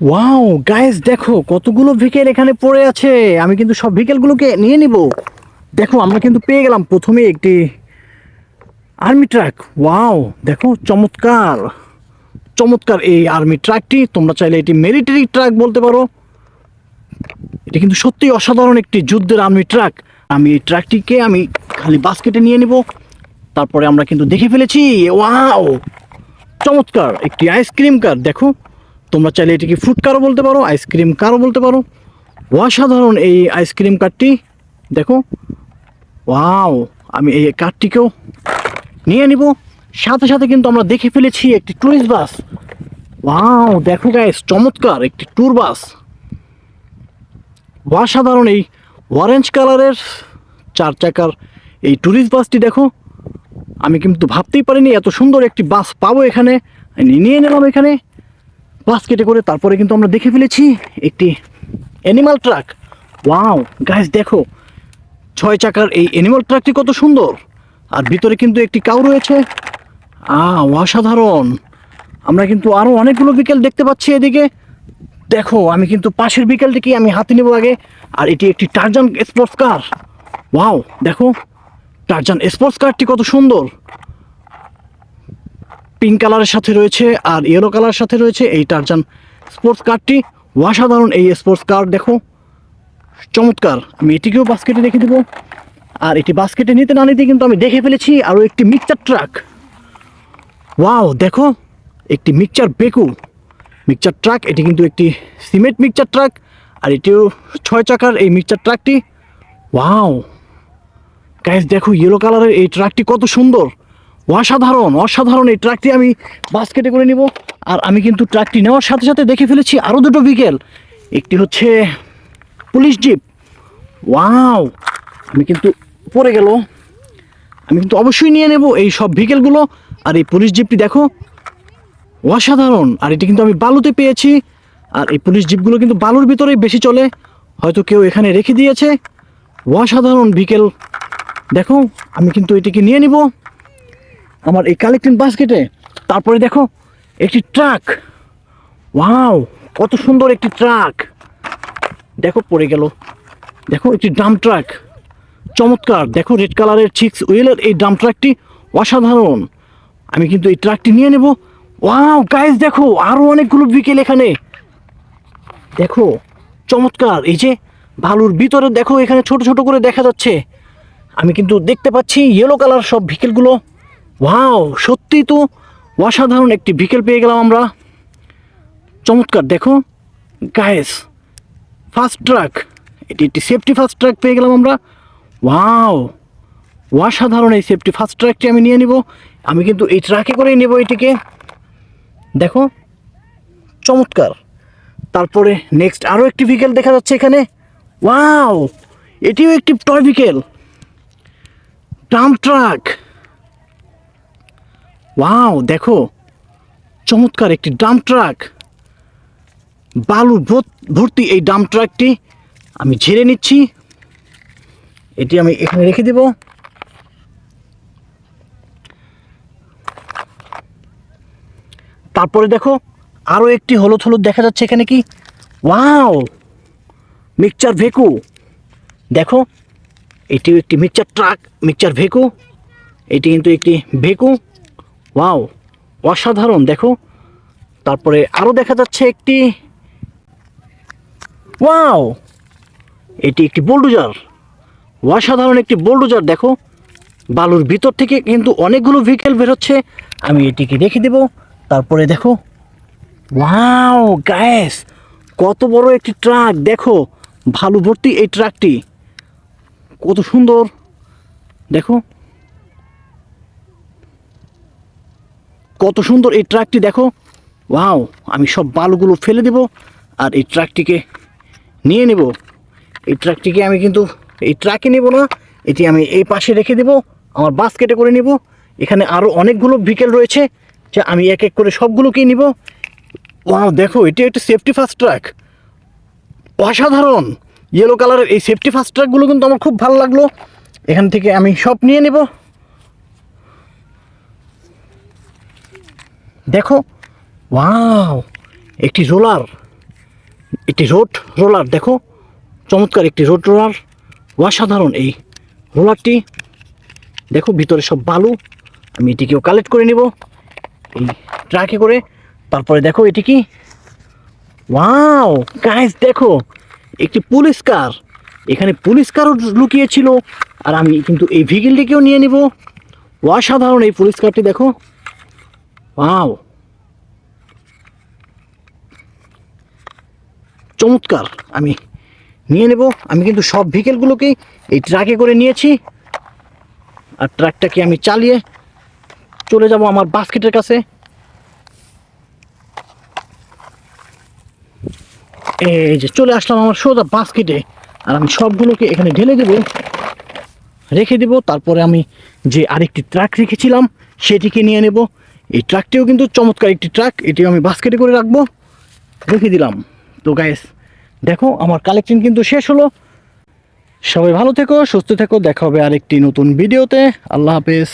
Wow guys, দেখো কতগুলো ভিকেল এখানে পড়ে আছে। আমি কিন্তু সব ভিকেলগুলোকে নিয়ে নিব। দেখো আমরা কিন্তু পেয়ে গেলাম প্রথমে একটি আর্মি ট্রাক। ওয়াও দেখো, চমৎকার চমৎকার এই আর্মি ট্রাকটি। তোমরা চাইলে এটি মিলিটারি ট্রাক বলতে পারো। এটা কিন্তু সত্যি অসাধারণ একটি যুদ্ধের আর্মি ট্রাক। আমি এই ট্রাকটিকে আমি খালি বাস্কেটে নিয়ে নিব। তারপরে আমরা কিন্তু দেখে ফেলেছি, ওয়াও চমৎকার একটি আইসক্রিম কার। দেখো তোমরা চাইলে এটিকে ফুড কারও বলতে পারো, আইসক্রিম কারও বলতে পারো। অসাধারণ এই আইসক্রিম কারটি। দেখো ওয়াও, আমি এই কারটিকেও নিয়ে নিব। সাথে সাথে কিন্তু আমরা দেখে ফেলেছি একটি টুরিস্ট বাস। ওয়াও দেখো গাইস, চমৎকার একটি ট্যুর বাস। অসাধারণ এই অরেঞ্জ কালারের 4 চাকার এই ট্যুরিস্ট বাসটি। দেখো আমি কিন্তু ভাবতেই পারিনি এত সুন্দর একটি বাস পাবো এখানে। নিয়ে নিলাম এখানে বাস্কেটে করে। তারপরে কিন্তু আমরা দেখে ফেলেছি একটি অ্যানিমাল ট্রাক। ওয়াও গাইস দেখো, 6 চাকার এই অ্যানিমাল ট্রাকটি কত সুন্দর। আর ভিতরে কিন্তু একটি কাউ রয়েছে। অসাধারণ। আমরা কিন্তু আরও অনেকগুলো বিকেল দেখতে পাচ্ছি এদিকে। দেখো আমি কিন্তু পাশের বিকেলটিকে আমি হাতে নেব আগে। আর এটি একটি টারজান স্পোর্টস কার। ওয়াও দেখো, টারজান স্পোর্টস কারটি কত সুন্দর। পিঙ্ক কালারের সাথে রয়েছে আর ইয়েলো কালারের সাথে রয়েছে এই টারজান স্পোর্টস কারটি। অসাধারণ এই স্পোর্টস কার। দেখো চমৎকার। আমি এটিকেও বাস্কেটে রেখে দেবো। আর এটি বাস্কেটে নিতে না নিতে কিন্তু আমি দেখে ফেলেছি আরও একটি মিক্সচার ট্রাক। ওয়াও দেখো, একটি মিক্সচার ট্রাক। এটি কিন্তু একটি সিমেন্ট মিক্সচার ট্রাক। আর এটিও 6 চাকার এই মিক্সচার ট্রাকটি। ওয়াও গাইস দেখো, ইয়েলো কালারের এই ট্রাকটি কত সুন্দর। অসাধারণ এই ট্রাকটি আমি বাস্কেটে করে নিব। আর আমি কিন্তু ট্রাকটি নেওয়ার সাথে সাথে দেখে ফেলেছি আরও দুটো ভিকেল। একটি হচ্ছে পুলিশ জিপ। ওয়াও, আমি কিন্তু পড়ে গেল। আমি কিন্তু অবশ্যই নিয়ে নেব এই সব ভিকেলগুলো। আর এই পুলিশ জিপটি দেখো অসাধারণ। আর এটি কিন্তু আমি বালুতে পেয়েছি। আর এই পুলিশ জিপগুলো কিন্তু বালুর ভিতরেই বেশি চলে, হয়তো কেউ এখানে রেখে দিয়েছে। অসাধারণ ভিকেল। দেখো আমি কিন্তু এটিকে নিয়ে নিব আমার এই কালেক্টিং বাস্কেটে। তারপরে দেখো একটি ট্রাক। ওয়াও কত সুন্দর একটি ট্রাক। দেখো পড়ে গেল। দেখো একটি ডাম্প ট্রাক, চমৎকার। দেখো রেড কালারের 6 হুইলের এই ডাম্প ট্রাকটি অসাধারণ। আমি কিন্তু এই ট্রাকটি নিয়ে নেব। ওয়াও গাইস দেখো, আরও অনেকগুলো বিকেল এখানে। দেখো চমৎকার। এই যে বালুর ভিতরে দেখো এখানে ছোট ছোট করে দেখা যাচ্ছে। আমি কিন্তু দেখতে পাচ্ছি ইয়েলো কালার সব ভিকেলগুলো। ওয়াও সত্যি তো অসাধারণ একটি ভিকেল পেয়ে গেলাম আমরা। চমৎকার। দেখো গাইস, ফার্স্ট ট্রাক, এটি একটি সেফটি ফার্স্ট ট্রাক পেয়ে গেলাম আমরা। ওয়াও অসাধারণ এই সেফটি ফার্স্ট ট্রাকটি আমি নিয়ে নিব। আমি কিন্তু এই ট্রাকে করেই নেব এটিকে। দেখো চমৎকার। তারপরে নেক্সট আরও একটি ভিকেল দেখা যাচ্ছে এখানে। ওয়াও এটিও একটি টয় ভিকেল, ডাম্প ট্রাক। ওয়াও দেখো চমৎকার একটি ডাম্প ট্রাক। বালু ভর্তি এই ডাম্প ট্রাকটি আমি ঝেড়ে নিচ্ছি। এটি আমি এখানে রেখে দেব। তারপরে দেখো আরও একটি হলুদ হলুদ দেখা যাচ্ছে এখানে। কি ওয়াও, মিক্সচার ভেকু। দেখো এটিও একটি মিক্সচার ভেকু। এটি কিন্তু একটি ভেকু। ওয়াও অসাধারণ। দেখো তারপরে আরও দেখা যাচ্ছে একটি। ওয়াও এটি একটি বোলডোজার। অসাধারণ একটি বোলডোজার। দেখো বালুর ভিতর থেকে কিন্তু অনেকগুলো ভিকেল বেরোচ্ছে। আমি এটিকে রেখে দেব। তারপরে দেখো ওয়াও গাইস, কত বড় একটি ট্রাক। দেখো বালু ভর্তি এই ট্রাকটি কত সুন্দর। দেখো কত সুন্দর এই ট্রাকটি। দেখো ওয়াও, আমি সব বালুগুলো ফেলে দেব আর এই ট্রাকটিকে নিয়ে নেব। এই ট্রাকটিকে আমি কিন্তু এই ট্রাকে নেব না, এটি আমি এই পাশে রেখে দেব, আমার বাস্কেটে করে নেব। এখানে আরও অনেকগুলো ভিকেল রয়েছে যা আমি এক এক করে সবগুলোকেই নিব। ওয়াও দেখো, এটি একটা সেফটি ফার্স্ট ট্রাক। অসাধারণ ইয়েলো কালারের এই সেফটি ফার্স্ট ট্রাকগুলো কিন্তু আমার খুব ভালো লাগলো। এখান থেকে আমি সব নিয়ে নেব। দেখো ওয়াও, একটি রোলার। একটি রোড রোলার, দেখো চমৎকার একটি রোড রোলার, অসাধারণ এই রোলারটি। দেখো ভিতরে সব বালু, আমি এটিকেও কালেক্ট করে নিব এই ট্রাকে করে। তারপরে দেখো এটি কি, ওয়াও গাইস দেখো একটি পুলিশ কার, এখানে পুলিশ কারও লুকিয়েছিল। আর আমি কিন্তু এই ভেহিকেলটিকেও নিয়ে নিব। অসাধারণ এই পুলিশ কারটি, দেখো ওয়াও চমৎকার, আমি নিয়ে নেব। আমি কিন্তু সব ভেহিকেলগুলোকেই এই ট্রাকে করে নিয়েছি। আর ট্রাকটাকে আমি চালিয়ে চলে যাব আমার বাস্কেটের কাছে। এই যে চলে আসলাম আমার সোজা বাস্কেটে। আর আমি সবগুলোকে এখানে ঢেলে দেব, রেখে দেব। তারপরে আমি যে আরেকটি ট্রাক রেখেছিলাম সেটিকে নিয়ে নেব। এই ট্রাকটিও কিন্তু চমৎকার একটি ট্রাক, এটিও আমি বাস্কেটে করে রাখবো, রেখে দিলাম। তো গাইস দেখো আমার কালেকশন কিন্তু শেষ হলো। সবাই ভালো থেকো, সুস্থ থেকো, দেখা হবে আরেকটি নতুন ভিডিওতে। আল্লাহ হাফেজ।